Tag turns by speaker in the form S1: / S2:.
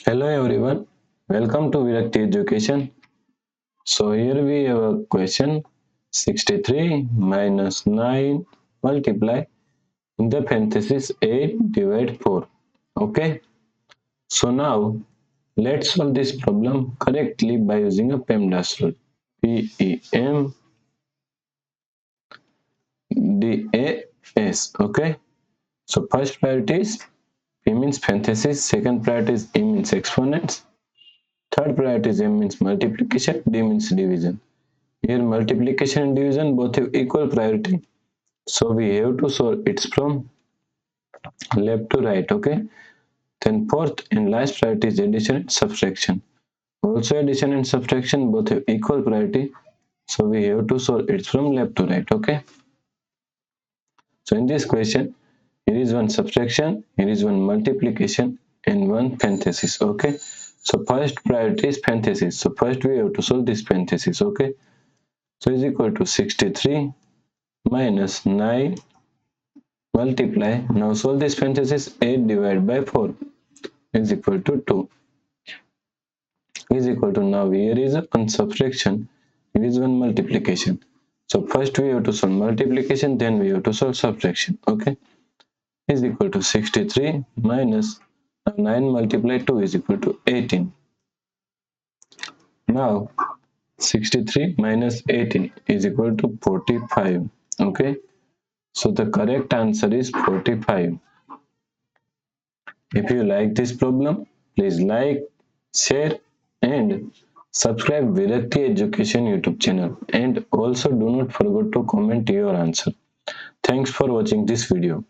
S1: Hello everyone, welcome to Virakti Education. So here we have a question 63 minus 9 multiply in the parenthesis 8 divide 4. Okay, so now let's solve this problem correctly by using a PEMDAS rule. PEMDAS. Okay, so first priority is P means parenthesis, second priority is E means exponents, third priority is M means multiplication, D means division. Here multiplication and division both have equal priority. So we have to solve it from left to right, okay? Then fourth and last priority is addition and subtraction. Also addition and subtraction both have equal priority. So we have to solve it from left to right, okay? So in this question, here is one subtraction, here is one multiplication and one parenthesis, okay? So first priority is parenthesis. So first we have to solve this parenthesis, okay? So is equal to 63 minus 9 multiply. Now solve this parenthesis 8 divided by 4 is equal to 2 is equal to, now here is one subtraction, here is one multiplication. So first we have to solve multiplication, then we have to solve subtraction, okay? Is equal to 63 minus 9 multiplied 2 is equal to 18. Now 63 minus 18 is equal to 45, okay? So the correct answer is 45. If you like this problem, please like, share and subscribe Virakti Education YouTube channel, and also do not forget to comment your answer. Thanks for watching this video.